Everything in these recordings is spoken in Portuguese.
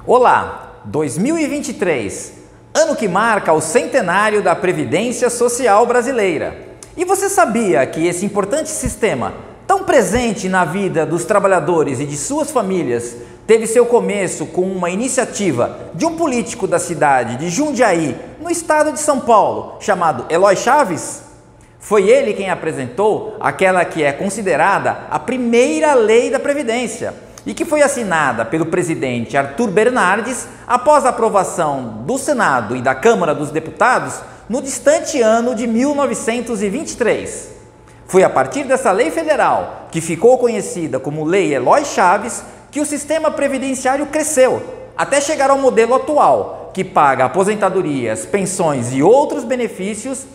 Olá, 2023, ano que marca o centenário da Previdência Social brasileira. E você sabia que esse importante sistema, tão presente na vida dos trabalhadores e de suas famílias, teve seu começo com uma iniciativa de um político da cidade de Jundiaí, no estado de São Paulo, chamado Eloy Chaves? Foi ele quem apresentou aquela que é considerada a primeira lei da Previdência e que foi assinada pelo presidente Arthur Bernardes após a aprovação do Senado e da Câmara dos Deputados no distante ano de 1923. Foi a partir dessa lei federal, que ficou conhecida como Lei Eloy Chaves, que o sistema previdenciário cresceu, até chegar ao modelo atual, que paga aposentadorias, pensões e outros benefícios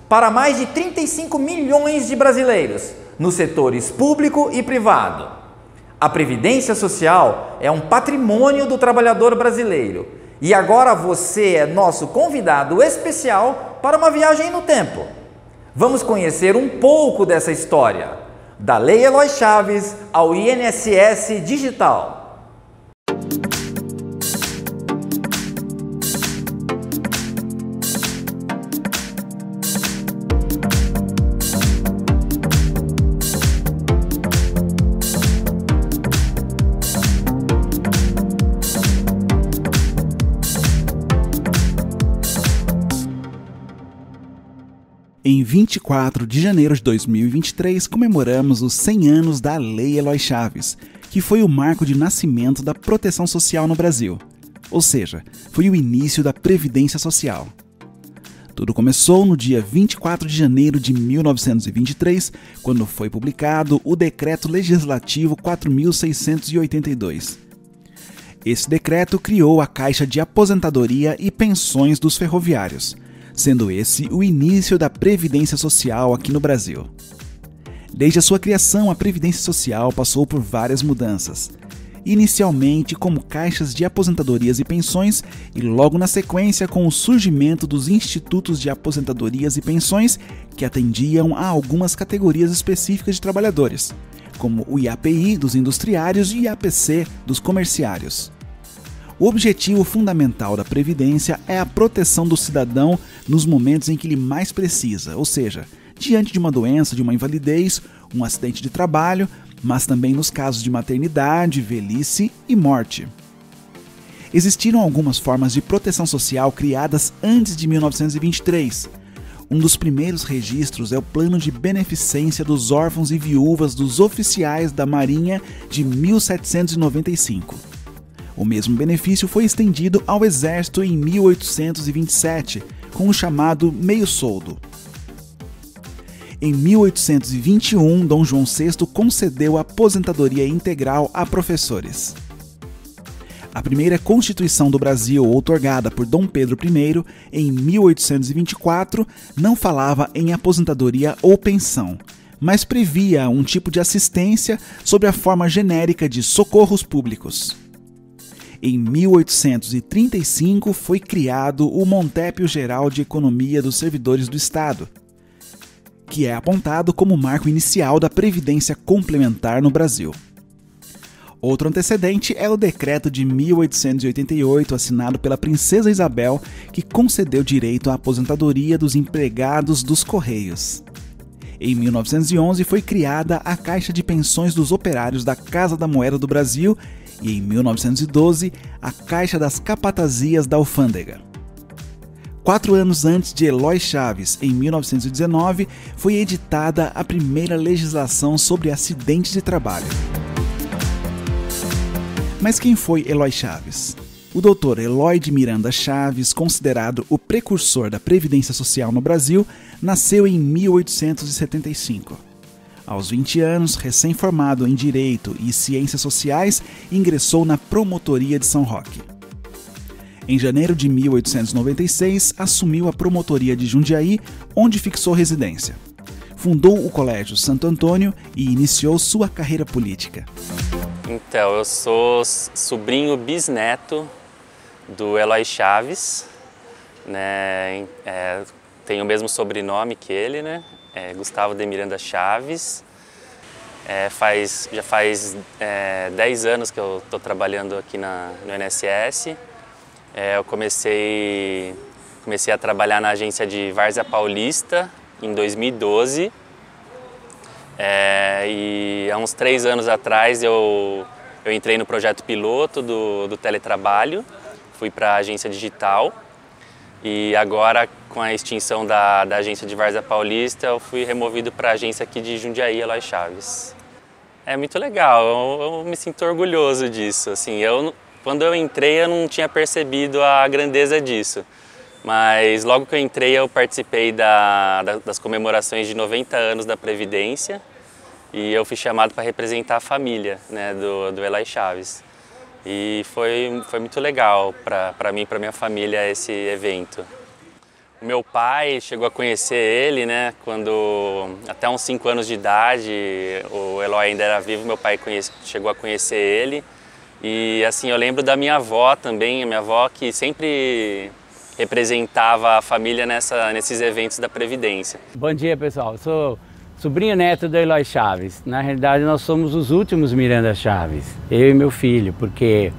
para mais de 35 milhões de brasileiros, nos setores público e privado. A Previdência Social é um patrimônio do trabalhador brasileiro e agora você é nosso convidado especial para uma viagem no tempo. Vamos conhecer um pouco dessa história, da Lei Eloy Chaves ao INSS Digital. Em 24 de janeiro de 2023, comemoramos os 100 anos da Lei Eloy Chaves, que foi o marco de nascimento da proteção social no Brasil, ou seja, foi o início da Previdência Social. Tudo começou no dia 24 de janeiro de 1923, quando foi publicado o Decreto Legislativo 4.682. Esse decreto criou a Caixa de Aposentadoria e Pensões dos Ferroviários, sendo esse o início da Previdência Social aqui no Brasil. Desde a sua criação, a Previdência Social passou por várias mudanças, inicialmente como caixas de aposentadorias e pensões e logo na sequência com o surgimento dos institutos de aposentadorias e pensões que atendiam a algumas categorias específicas de trabalhadores, como o IAPI dos industriários e o IAPC dos comerciários. O objetivo fundamental da Previdência é a proteção do cidadão nos momentos em que ele mais precisa, ou seja, diante de uma doença, de uma invalidez, um acidente de trabalho, mas também nos casos de maternidade, velhice e morte. Existiram algumas formas de proteção social criadas antes de 1923. Um dos primeiros registros é o Plano de Beneficência dos Órfãos e Viúvas dos Oficiais da Marinha de 1795. O mesmo benefício foi estendido ao Exército em 1827, com o chamado meio-soldo. Em 1821, Dom João VI concedeu a aposentadoria integral a professores. A primeira Constituição do Brasil, outorgada por Dom Pedro I, em 1824, não falava em aposentadoria ou pensão, mas previa um tipo de assistência sob a forma genérica de socorros públicos. Em 1835 foi criado o Montépio Geral de Economia dos Servidores do Estado, que é apontado como marco inicial da Previdência Complementar no Brasil. Outro antecedente é o Decreto de 1888, assinado pela Princesa Isabel, que concedeu direito à aposentadoria dos empregados dos Correios. Em 1911 foi criada a Caixa de Pensões dos Operários da Casa da Moeda do Brasil e em 1912 a Caixa das Capatazias da Alfândega. 4 anos antes de Eloy Chaves, em 1919, foi editada a primeira legislação sobre acidentes de trabalho. Mas quem foi Eloy Chaves? O Dr. Eloy de Miranda Chaves, considerado o precursor da Previdência Social no Brasil, nasceu em 1875. Aos 20 anos, recém-formado em Direito e Ciências Sociais, ingressou na Promotoria de São Roque. Em janeiro de 1896, assumiu a Promotoria de Jundiaí, onde fixou residência. Fundou o Colégio Santo Antônio e iniciou sua carreira política. Então, eu sou sobrinho bisneto do Eloy Chaves, né? Tenho o mesmo sobrenome que ele, né? Gustavo de Miranda Chaves. Já faz 10 anos que eu estou trabalhando aqui no INSS. Eu comecei a trabalhar na agência de Várzea Paulista em 2012. E há uns 3 anos atrás eu entrei no projeto piloto do teletrabalho, fui para a agência digital e agora com a extinção da agência de Várzea Paulista eu fui removido para a agência aqui de Jundiaí, Eloy Chaves. É muito legal, eu me sinto orgulhoso disso. Assim, quando eu entrei eu não tinha percebido a grandeza disso, mas logo que eu entrei eu participei das comemorações de 90 anos da Previdência e eu fui chamado para representar a família, né, do Eloy Chaves. E foi muito legal para mim e para minha família esse evento. O meu pai chegou a conhecer ele, né, quando até uns 5 anos de idade, o Eloy ainda era vivo, meu pai chegou a conhecer ele. E assim, eu lembro da minha avó também, a minha avó que sempre representava a família nesses eventos da Previdência. Bom dia, pessoal. Eu sou sobrinho neto do Eloy Chaves. Na realidade, nós somos os últimos Miranda Chaves, eu e meu filho, porque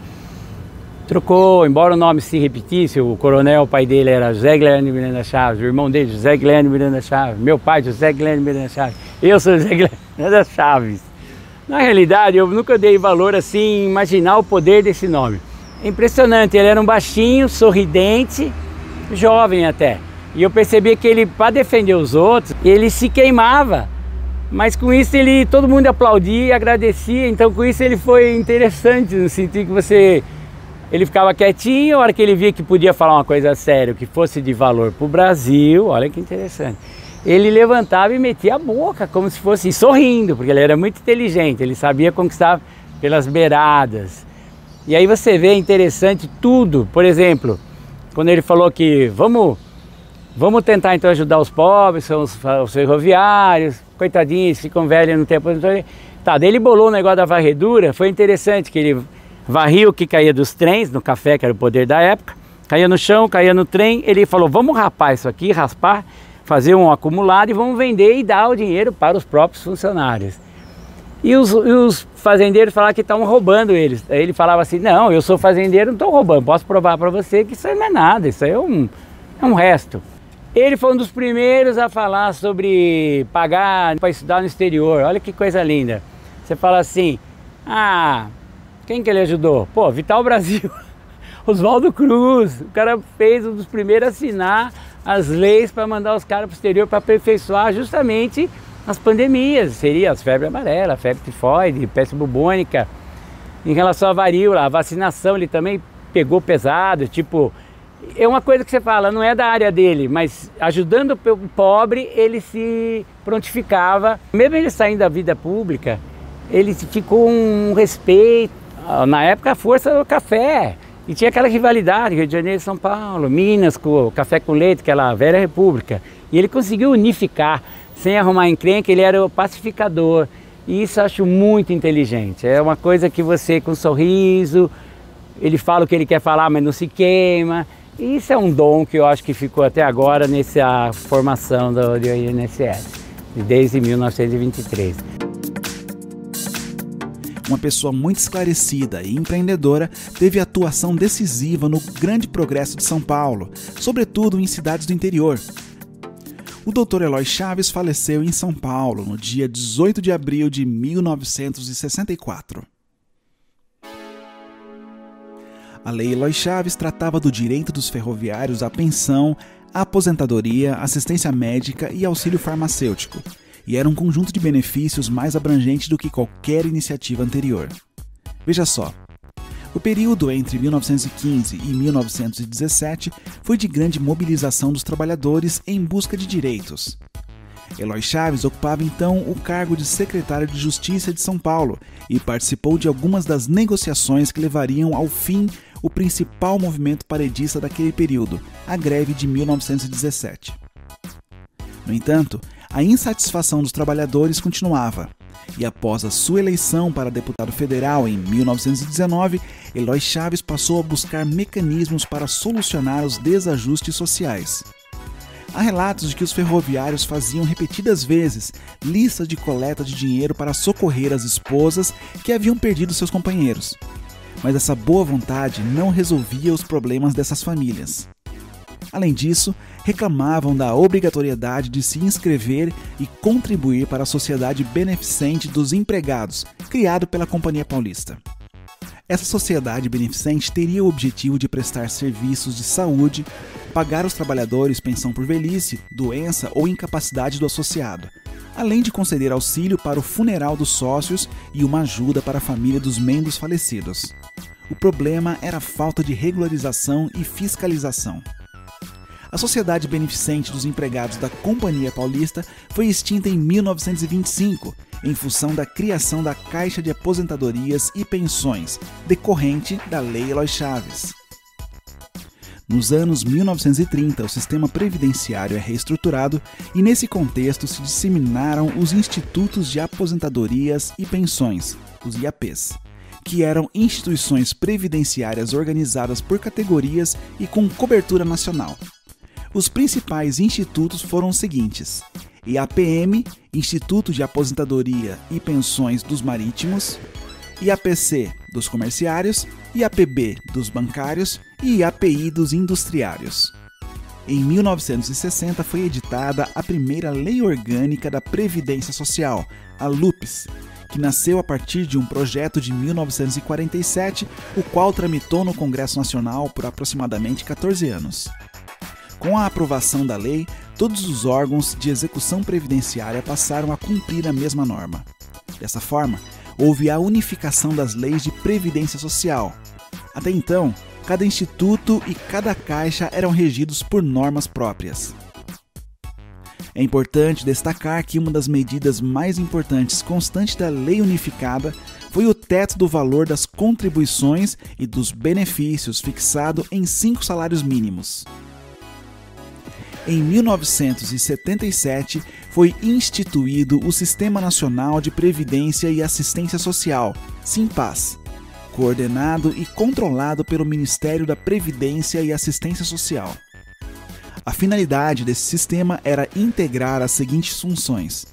trocou, embora o nome se repetisse, o coronel, o pai dele era José Guilherme Miranda Chaves, o irmão dele, José Guilherme Miranda Chaves, meu pai, José Guilherme Miranda Chaves, eu sou José Guilherme Miranda Chaves. Na realidade, eu nunca dei valor assim em imaginar o poder desse nome. É impressionante, ele era um baixinho, sorridente, jovem até. E eu percebia que ele, para defender os outros, ele se queimava. Mas com isso todo mundo aplaudia e agradecia, então com isso ele foi interessante, no sentido que ele ficava quietinho, a hora que ele via que podia falar uma coisa séria, que fosse de valor para o Brasil, olha que interessante. Ele levantava e metia a boca, como se fosse sorrindo, porque ele era muito inteligente, ele sabia conquistar pelas beiradas. E aí você vê interessante tudo, por exemplo, quando ele falou que vamos tentar então ajudar os pobres, são os ferroviários, coitadinhos, ficam velhos no tempo. Tá, daí ele bolou o negócio da varredura, foi interessante que ele varria o que caía dos trens, no café, que era o poder da época, caía no chão, caía no trem, ele falou, vamos rapar isso aqui, raspar, fazer um acumulado e vamos vender e dar o dinheiro para os próprios funcionários. E os fazendeiros falavam que estavam roubando eles. Aí ele falava assim, não, eu sou fazendeiro, não estou roubando, posso provar para você que isso aí não é nada, isso aí é um resto. Ele foi um dos primeiros a falar sobre pagar para estudar no exterior, olha que coisa linda. Você fala assim, quem que ele ajudou? Pô, Vital Brasil, Oswaldo Cruz, o cara fez um dos primeiros a assinar as leis para mandar os caras para o exterior para aperfeiçoar justamente as pandemias, seria as febre amarela, a febre tifoide, peste bubônica. Em relação à varíola, a vacinação ele também pegou pesado, tipo, é uma coisa que você fala, não é da área dele, mas ajudando o pobre, ele se prontificava. Mesmo ele saindo da vida pública, ele ficou um respeito, na época a força do café, e tinha aquela rivalidade, Rio de Janeiro e São Paulo, Minas com o café com leite, aquela velha república. E ele conseguiu unificar, sem arrumar encrenca, ele era o pacificador. E isso eu acho muito inteligente, é uma coisa que você com um sorriso, ele fala o que ele quer falar, mas não se queima. E isso é um dom que eu acho que ficou até agora nessa formação do INSS, desde 1923. Uma pessoa muito esclarecida e empreendedora, teve atuação decisiva no grande progresso de São Paulo, sobretudo em cidades do interior. O Dr. Eloy Chaves faleceu em São Paulo no dia 18 de abril de 1964. A Lei Eloy Chaves tratava do direito dos ferroviários à pensão, à aposentadoria, assistência médica e auxílio farmacêutico, e era um conjunto de benefícios mais abrangente do que qualquer iniciativa anterior. Veja só, o período entre 1915 e 1917 foi de grande mobilização dos trabalhadores em busca de direitos. Eloy Chaves ocupava então o cargo de secretário de Justiça de São Paulo e participou de algumas das negociações que levariam ao fim o principal movimento paredista daquele período, a greve de 1917. No entanto, a insatisfação dos trabalhadores continuava, e após a sua eleição para deputado federal em 1919, Eloy Chaves passou a buscar mecanismos para solucionar os desajustes sociais. Há relatos de que os ferroviários faziam repetidas vezes listas de coleta de dinheiro para socorrer as esposas que haviam perdido seus companheiros. Mas essa boa vontade não resolvia os problemas dessas famílias. Além disso, reclamavam da obrigatoriedade de se inscrever e contribuir para a sociedade beneficente dos empregados, criado pela Companhia Paulista. Essa sociedade beneficente teria o objetivo de prestar serviços de saúde, pagar aos trabalhadores pensão por velhice, doença ou incapacidade do associado, além de conceder auxílio para o funeral dos sócios e uma ajuda para a família dos membros falecidos. O problema era a falta de regularização e fiscalização. A Sociedade Beneficente dos Empregados da Companhia Paulista foi extinta em 1925, em função da criação da Caixa de Aposentadorias e Pensões, decorrente da Lei Eloy Chaves. Nos anos 1930, o sistema previdenciário é reestruturado e, nesse contexto, se disseminaram os Institutos de Aposentadorias e Pensões, os IAPs, que eram instituições previdenciárias organizadas por categorias e com cobertura nacional. Os principais institutos foram os seguintes: IAPM, Instituto de Aposentadoria e Pensões dos Marítimos, IAPC, dos Comerciários, IAPB, dos Bancários e IAPI, dos Industriários. Em 1960 foi editada a primeira Lei Orgânica da Previdência Social, a LUPS, que nasceu a partir de um projeto de 1947, o qual tramitou no Congresso Nacional por aproximadamente 14 anos. Com a aprovação da lei, todos os órgãos de execução previdenciária passaram a cumprir a mesma norma. Dessa forma, houve a unificação das leis de previdência social. Até então, cada instituto e cada caixa eram regidos por normas próprias. É importante destacar que uma das medidas mais importantes constantes da lei unificada foi o teto do valor das contribuições e dos benefícios fixado em 5 salários mínimos. Em 1977, foi instituído o Sistema Nacional de Previdência e Assistência Social, SINPAS, coordenado e controlado pelo Ministério da Previdência e Assistência Social. A finalidade desse sistema era integrar as seguintes funções: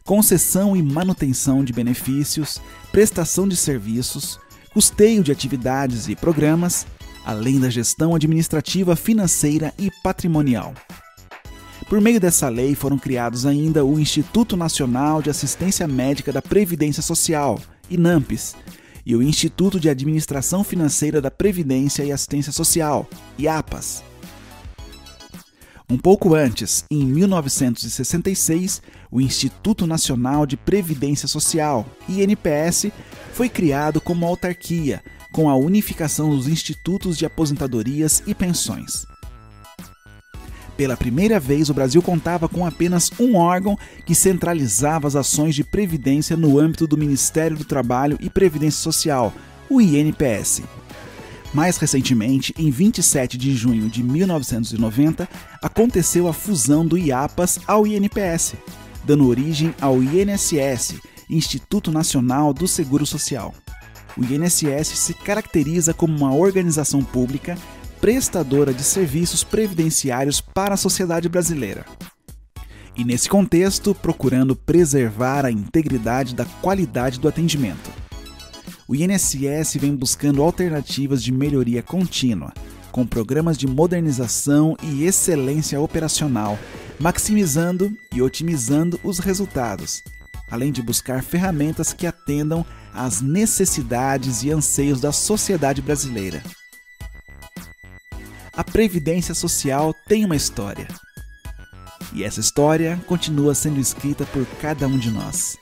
concessão e manutenção de benefícios, prestação de serviços, custeio de atividades e programas, além da gestão administrativa, financeira e patrimonial. Por meio dessa lei foram criados ainda o Instituto Nacional de Assistência Médica da Previdência Social, INAMPES, e o Instituto de Administração Financeira da Previdência e Assistência Social, IAPAS. Um pouco antes, em 1966, o Instituto Nacional de Previdência Social, INPS, foi criado como autarquia, com a unificação dos Institutos de Aposentadorias e Pensões. Pela primeira vez, o Brasil contava com apenas um órgão que centralizava as ações de previdência no âmbito do Ministério do Trabalho e Previdência Social, o INPS. Mais recentemente, em 27 de junho de 1990, aconteceu a fusão do IAPAS ao INPS, dando origem ao INSS, Instituto Nacional do Seguro Social. O INSS se caracteriza como uma organização pública prestadora de serviços previdenciários para a sociedade brasileira. E nesse contexto, procurando preservar a integridade da qualidade do atendimento. O INSS vem buscando alternativas de melhoria contínua, com programas de modernização e excelência operacional, maximizando e otimizando os resultados, além de buscar ferramentas que atendam às necessidades e anseios da sociedade brasileira. A Previdência Social tem uma história. E essa história continua sendo escrita por cada um de nós.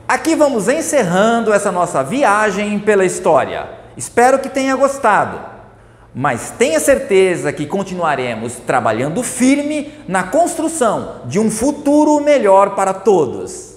Aqui vamos encerrando essa nossa viagem pela história. Espero que tenha gostado. Mas tenha certeza que continuaremos trabalhando firme na construção de um futuro melhor para todos.